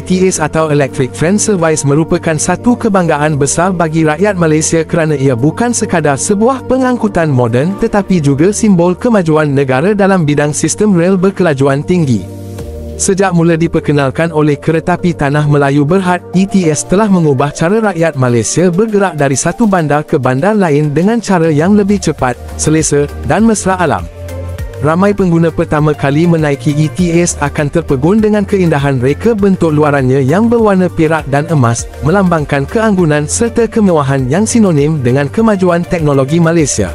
ETS atau Electric Train Service merupakan satu kebanggaan besar bagi rakyat Malaysia kerana ia bukan sekadar sebuah pengangkutan moden tetapi juga simbol kemajuan negara dalam bidang sistem rel berkelajuan tinggi. Sejak mula diperkenalkan oleh Keretapi Tanah Melayu Berhad, ETS telah mengubah cara rakyat Malaysia bergerak dari satu bandar ke bandar lain dengan cara yang lebih cepat, selesa dan mesra alam. Ramai pengguna pertama kali menaiki ETS akan terpegun dengan keindahan reka bentuk luarannya yang berwarna perak dan emas, melambangkan keanggunan serta kemewahan yang sinonim dengan kemajuan teknologi Malaysia.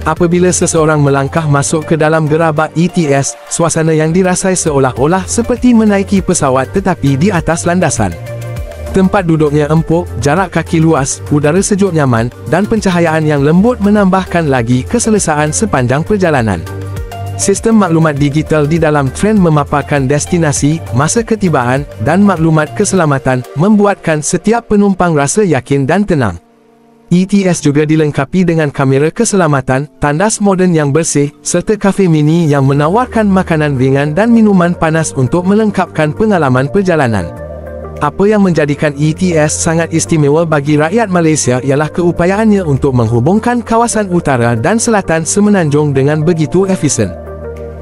Apabila seseorang melangkah masuk ke dalam gerabak ETS, suasana yang dirasai seolah-olah seperti menaiki pesawat tetapi di atas landasan. Tempat duduknya empuk, jarak kaki luas, udara sejuk nyaman, dan pencahayaan yang lembut menambahkan lagi keselesaan sepanjang perjalanan. Sistem maklumat digital di dalam tren memaparkan destinasi, masa ketibaan, dan maklumat keselamatan, membuatkan setiap penumpang rasa yakin dan tenang. ETS juga dilengkapi dengan kamera keselamatan, tandas moden yang bersih, serta kafe mini yang menawarkan makanan ringan dan minuman panas untuk melengkapkan pengalaman perjalanan. Apa yang menjadikan ETS sangat istimewa bagi rakyat Malaysia ialah keupayaannya untuk menghubungkan kawasan utara dan selatan Semenanjung dengan begitu efisien.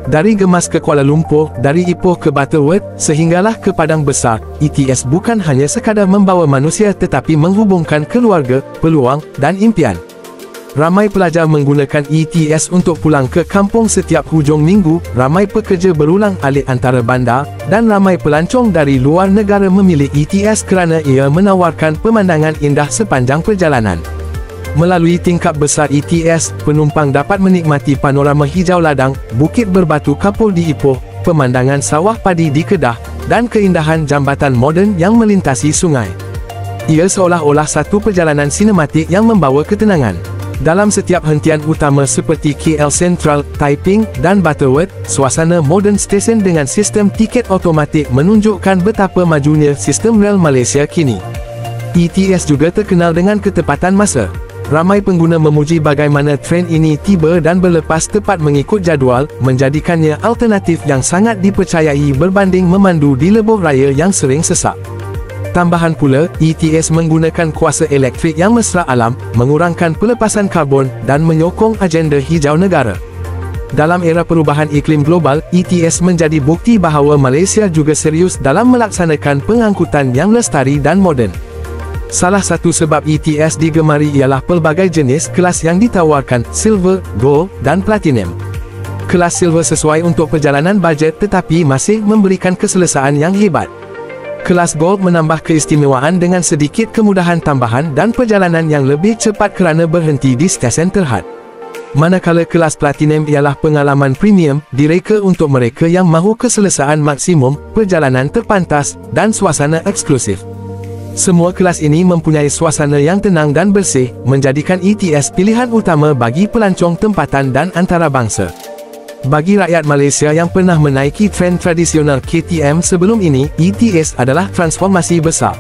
Dari Gemas ke Kuala Lumpur, dari Ipoh ke Butterworth, sehinggalah ke Padang Besar, ETS bukan hanya sekadar membawa manusia tetapi menghubungkan keluarga, peluang, dan impian. Ramai pelajar menggunakan ETS untuk pulang ke kampung setiap hujung minggu, ramai pekerja berulang-alik antara bandar, dan ramai pelancong dari luar negara memilih ETS kerana ia menawarkan pemandangan indah sepanjang perjalanan. Melalui tingkap besar ETS, penumpang dapat menikmati panorama hijau ladang, bukit berbatu kapur di Ipoh, pemandangan sawah padi di Kedah, dan keindahan jambatan moden yang melintasi sungai. Ia seolah-olah satu perjalanan sinematik yang membawa ketenangan. Dalam setiap hentian utama seperti KL Sentral, Taiping, dan Butterworth, suasana moden stesen dengan sistem tiket automatik menunjukkan betapa majunya sistem rel Malaysia kini. ETS juga terkenal dengan ketepatan masa. Ramai pengguna memuji bagaimana tren ini tiba dan berlepas tepat mengikut jadual, menjadikannya alternatif yang sangat dipercayai berbanding memandu di lebuh raya yang sering sesak. Tambahan pula, ETS menggunakan kuasa elektrik yang mesra alam, mengurangkan pelepasan karbon, dan menyokong agenda hijau negara. Dalam era perubahan iklim global, ETS menjadi bukti bahawa Malaysia juga serius dalam melaksanakan pengangkutan yang lestari dan moden. Salah satu sebab ETS digemari ialah pelbagai jenis kelas yang ditawarkan, Silver, Gold, dan Platinum. Kelas Silver sesuai untuk perjalanan bajet tetapi masih memberikan keselesaan yang hebat. Kelas Gold menambah keistimewaan dengan sedikit kemudahan tambahan dan perjalanan yang lebih cepat kerana berhenti di stesen terhad. Manakala kelas Platinum ialah pengalaman premium, direka untuk mereka yang mahu keselesaan maksimum, perjalanan terpantas, dan suasana eksklusif. Semua kelas ini mempunyai suasana yang tenang dan bersih, menjadikan ETS pilihan utama bagi pelancong tempatan dan antarabangsa. Bagi rakyat Malaysia yang pernah menaiki tren tradisional KTM sebelum ini, ETS adalah transformasi besar.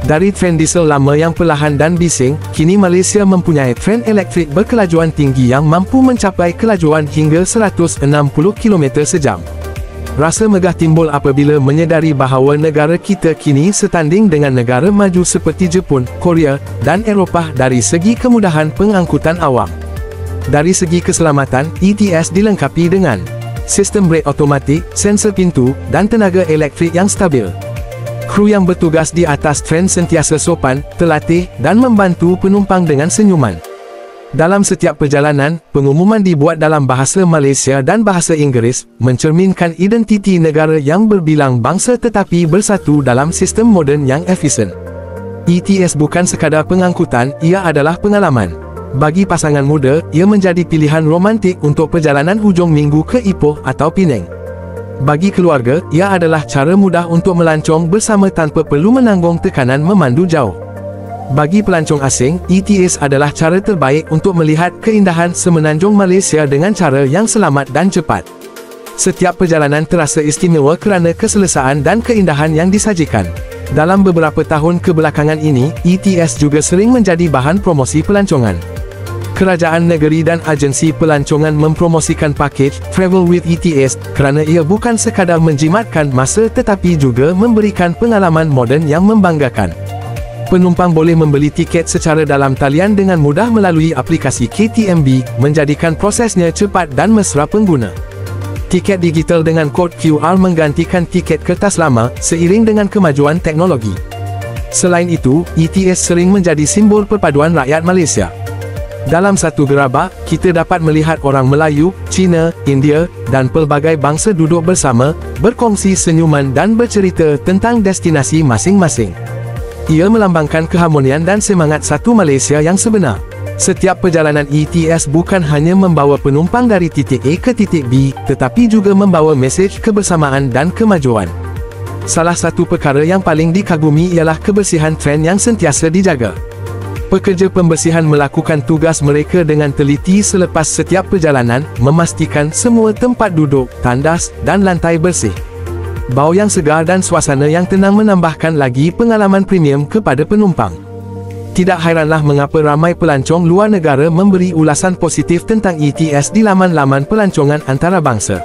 Dari tren diesel lama yang perlahan dan bising, kini Malaysia mempunyai tren elektrik berkelajuan tinggi yang mampu mencapai kelajuan hingga 160 km sejam. Rasa megah timbul apabila menyedari bahawa negara kita kini setanding dengan negara maju seperti Jepun, Korea, dan Eropah dari segi kemudahan pengangkutan awam. Dari segi keselamatan, ETS dilengkapi dengan sistem brek automatik, sensor pintu, dan tenaga elektrik yang stabil. Kru yang bertugas di atas tren sentiasa sopan, terlatih, dan membantu penumpang dengan senyuman. Dalam setiap perjalanan, pengumuman dibuat dalam bahasa Malaysia dan bahasa Inggeris, mencerminkan identiti negara yang berbilang bangsa tetapi bersatu dalam sistem moden yang efisien. ETS bukan sekadar pengangkutan, ia adalah pengalaman. Bagi pasangan muda, ia menjadi pilihan romantik untuk perjalanan hujung minggu ke Ipoh atau Penang. Bagi keluarga, ia adalah cara mudah untuk melancong bersama tanpa perlu menanggung tekanan memandu jauh. Bagi pelancong asing, ETS adalah cara terbaik untuk melihat keindahan Semenanjung Malaysia dengan cara yang selamat dan cepat. Setiap perjalanan terasa istimewa kerana keselesaan dan keindahan yang disajikan. Dalam beberapa tahun kebelakangan ini, ETS juga sering menjadi bahan promosi pelancongan. Kerajaan negeri dan agensi pelancongan mempromosikan pakej Travel with ETS kerana ia bukan sekadar menjimatkan masa tetapi juga memberikan pengalaman moden yang membanggakan. Penumpang boleh membeli tiket secara dalam talian dengan mudah melalui aplikasi KTMB, menjadikan prosesnya cepat dan mesra pengguna. Tiket digital dengan kod QR menggantikan tiket kertas lama seiring dengan kemajuan teknologi. Selain itu, ETS sering menjadi simbol perpaduan rakyat Malaysia. Dalam satu gerabak, kita dapat melihat orang Melayu, Cina, India, dan pelbagai bangsa duduk bersama, berkongsi senyuman dan bercerita tentang destinasi masing-masing. Ia melambangkan keharmonian dan semangat satu Malaysia yang sebenar. Setiap perjalanan ETS bukan hanya membawa penumpang dari titik A ke titik B, tetapi juga membawa mesej kebersamaan dan kemajuan. Salah satu perkara yang paling dikagumi ialah kebersihan tren yang sentiasa dijaga. Pekerja pembersihan melakukan tugas mereka dengan teliti selepas setiap perjalanan, memastikan semua tempat duduk, tandas, dan lantai bersih. Bau yang segar dan suasana yang tenang menambahkan lagi pengalaman premium kepada penumpang. Tidak hairanlah mengapa ramai pelancong luar negara memberi ulasan positif tentang ETS di laman-laman pelancongan antarabangsa.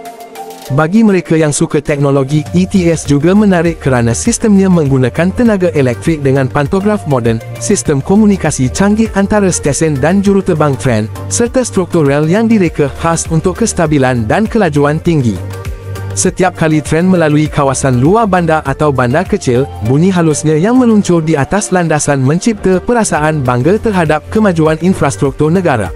Bagi mereka yang suka teknologi, ETS juga menarik kerana sistemnya menggunakan tenaga elektrik dengan pantograf moden, sistem komunikasi canggih antara stesen dan juruterbang tren, serta struktur rel yang direka khas untuk kestabilan dan kelajuan tinggi. Setiap kali tren melalui kawasan luar bandar atau bandar kecil, bunyi halusnya yang meluncur di atas landasan mencipta perasaan bangga terhadap kemajuan infrastruktur negara.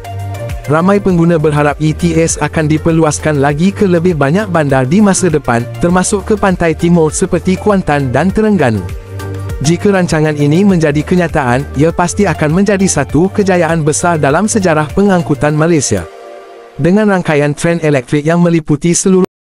Ramai pengguna berharap ETS akan diperluaskan lagi ke lebih banyak bandar di masa depan, termasuk ke pantai timur seperti Kuantan dan Terengganu. Jika rancangan ini menjadi kenyataan, ia pasti akan menjadi satu kejayaan besar dalam sejarah pengangkutan Malaysia. Dengan rangkaian tren elektrik yang meliputi seluruh